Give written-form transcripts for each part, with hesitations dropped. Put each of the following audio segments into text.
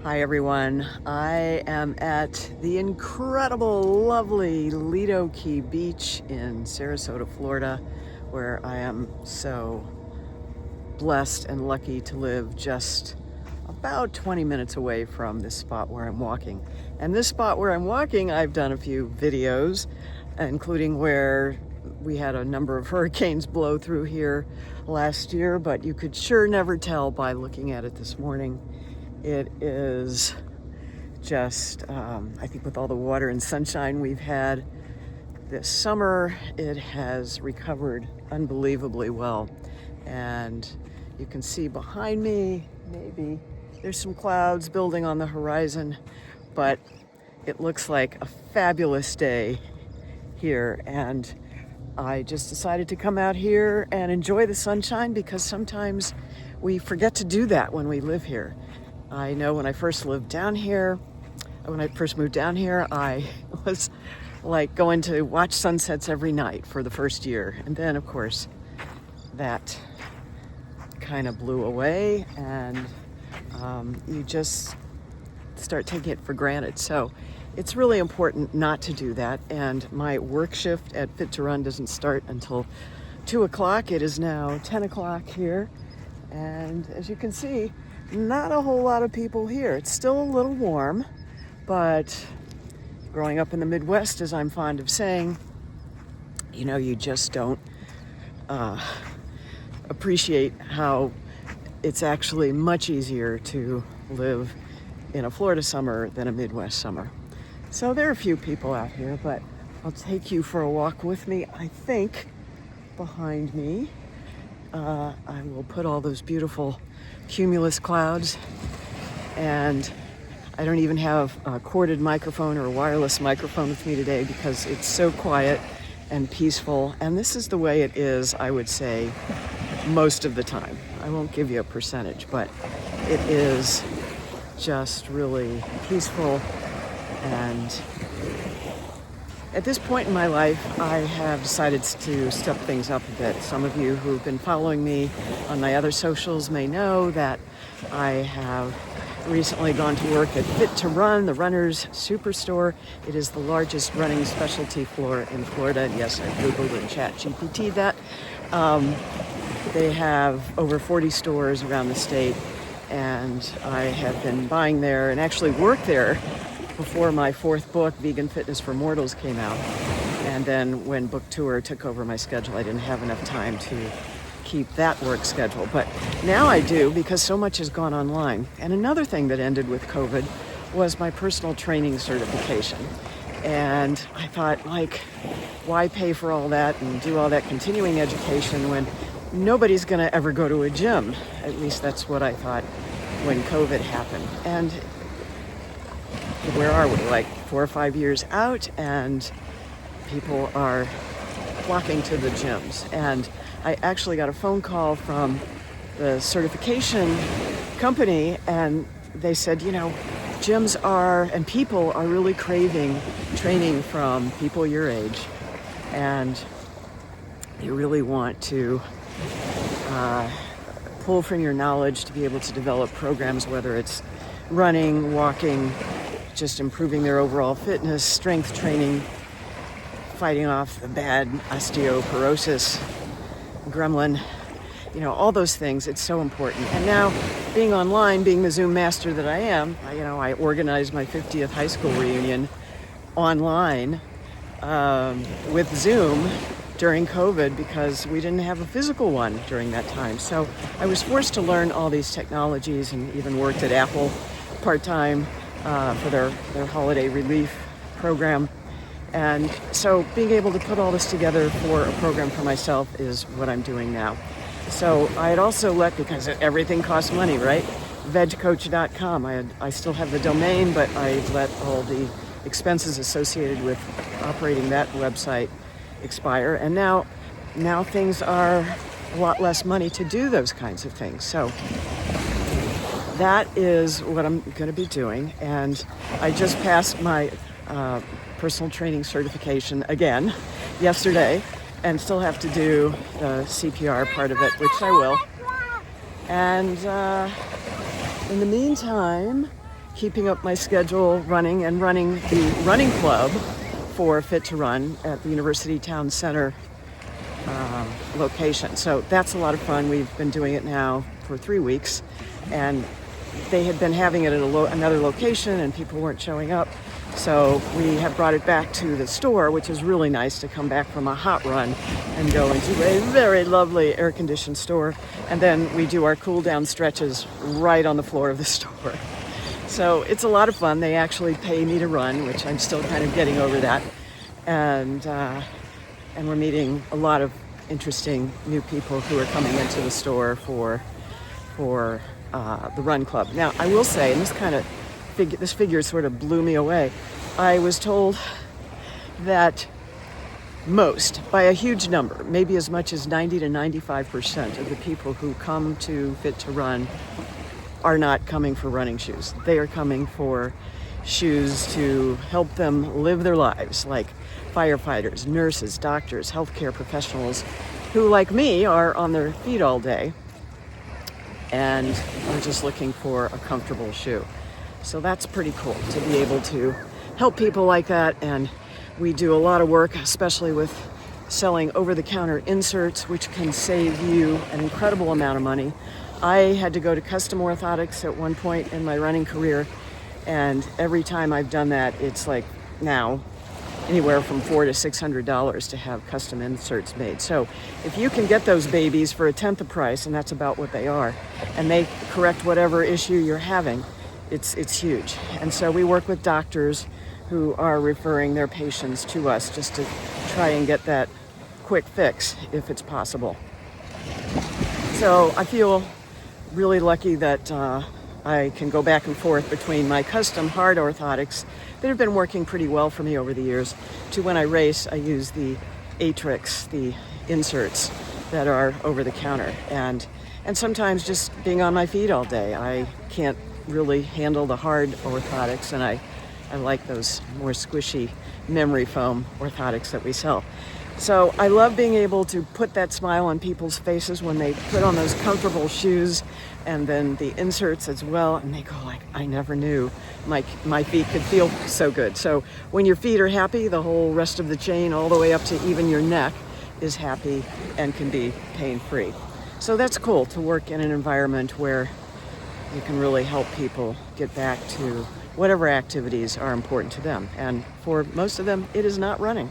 Hi everyone, I am at the incredible, lovely Lido Key Beach in Sarasota, Florida, where I am so blessed and lucky to live just about 20 minutes away from this spot where I'm walking. And this spot where I'm walking, I've done a few videos, including where we had a number of hurricanes blow through here last year, but you could sure never tell by looking at it this morning. It is just, I think with all the water and sunshine we've had this summer, it has recovered unbelievably well. And you can see behind me, maybe there's some clouds building on the horizon, but it looks like a fabulous day here. And I just decided to come out here and enjoy the sunshine because sometimes we forget to do that when we live here. I know when I first moved down here, I was like going to watch sunsets every night for the first year. And then, of course, that kind of blew away and you just start taking it for granted. So it's really important not to do that. And my work shift at Fit to Run doesn't start until 2 o'clock. It is now 10 o'clock here. And as you can see, not a whole lot of people here. It's still a little warm, but growing up in the Midwest, as I'm fond of saying, you just don't appreciate how it's actually much easier to live in a Florida summer than a Midwest summer. So there are a few people out here, but I'll take you for a walk with me. I think behind me, I will put all those beautiful cumulus clouds, and I don't even have a corded microphone or a wireless microphone with me today because it's so quiet and peaceful. And this is the way it is, I would say, most of the time. I won't give you a percentage, but it is just really peaceful. And at this point in my life, I have decided to step things up a bit. Some of you who've been following me on my other socials may know that I have recently gone to work at Fit to Run, the runner's superstore. It is the largest running specialty floor in Florida. And yes, I Googled and ChatGPT'd that. They have over 40 stores around the state, and I have been buying there and actually worked there before my fourth book, Vegan Fitness for Mortals, came out. And then when book tour took over my schedule, I didn't have enough time to keep that work schedule. But now I do, because so much has gone online. And another thing that ended with COVID was my personal training certification. And I thought, why pay for all that and do all that continuing education when nobody's going to ever go to a gym? At least that's what I thought when COVID happened. And where are we? 4 or 5 years out, and people are flocking to the gyms. And I actually got a phone call from the certification company, and they said, gyms and people are really craving training from people your age, and you really want to pull from your knowledge to be able to develop programs, whether it's running, walking, just improving their overall fitness, strength training, fighting off the bad osteoporosis gremlin, all those things. It's so important. And now, being online, being the Zoom master that I am, I organized my 50th high school reunion online with Zoom during COVID because we didn't have a physical one during that time. So I was forced to learn all these technologies, and even worked at Apple part-time for their holiday relief program. And so being able to put all this together for a program for myself is what I'm doing now. So I had also because everything costs money, right? vegcoach.com. I still have the domain, but I let all the expenses associated with operating that website expire. And now things are a lot less money to do those kinds of things. So that is what I'm going to be doing. And I just passed my personal training certification again yesterday, and still have to do the CPR part of it, which I will. And in the meantime, keeping up my schedule, running the running club for Fit to Run at the University Town Center location. So that's a lot of fun. We've been doing it now for 3 weeks, and they had been having it at another location and people weren't showing up. So we have brought it back to the store, which is really nice to come back from a hot run and go into a very lovely air-conditioned store. And then we do our cool-down stretches right on the floor of the store. So it's a lot of fun. They actually pay me to run, which I'm still kind of getting over that. And we're meeting a lot of interesting new people who are coming into the store for the run club. Now, I will say, and this figure sort of blew me away. I was told that by a huge number, maybe as much as 90 to 95% of the people who come to Fit to Run are not coming for running shoes. They are coming for shoes to help them live their lives, like firefighters, nurses, doctors, healthcare professionals who, like me, are on their feet all day and are just looking for a comfortable shoe. So that's pretty cool to be able to help people like that. And we do a lot of work, especially with selling over-the-counter inserts, which can save you an incredible amount of money. I had to go to custom orthotics at one point in my running career, and every time I've done that, it's like now anywhere from $400 to $600 to have custom inserts made. So if you can get those babies for a tenth the price, and that's about what they are, and they correct whatever issue you're having, it's huge. And so we work with doctors who are referring their patients to us just to try and get that quick fix if it's possible. So I feel really lucky that I can go back and forth between my custom hard orthotics that have been working pretty well for me over the years to when I race, I use the Atrix, the inserts that are over the counter. And sometimes just being on my feet all day, I can't really handle the hard orthotics, and I like those more squishy memory foam orthotics that we sell. So I love being able to put that smile on people's faces when they put on those comfortable shoes, and then the inserts as well, and they go like, I never knew my feet could feel so good. So when your feet are happy, the whole rest of the chain, all the way up to even your neck, is happy and can be pain-free. So that's cool to work in an environment where you can really help people get back to whatever activities are important to them. And for most of them, it is not running.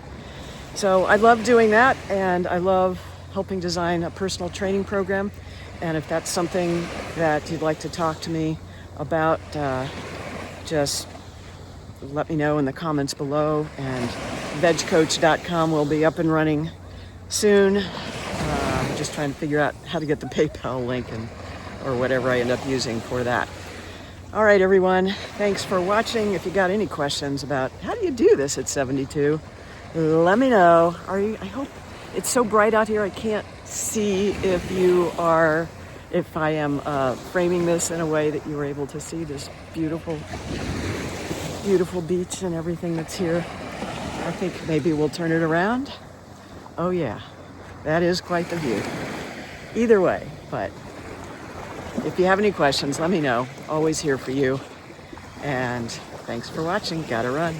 So I love doing that, and I love helping design a personal training program. And if that's something that you'd like to talk to me about, just let me know in the comments below. And vegcoach.com will be up and running soon. I'm just trying to figure out how to get the PayPal link or whatever I end up using for that. All right, everyone. Thanks for watching. If you got any questions about how do you do this at 72, let me know. I hope it's so bright out here. I can't see if I am framing this in a way that you were able to see this beautiful, beautiful beach and everything that's here. I think maybe we'll turn it around. Oh yeah, that is quite the view. Either way, but if you have any questions, let me know. Always here for you. And thanks for watching. Gotta run.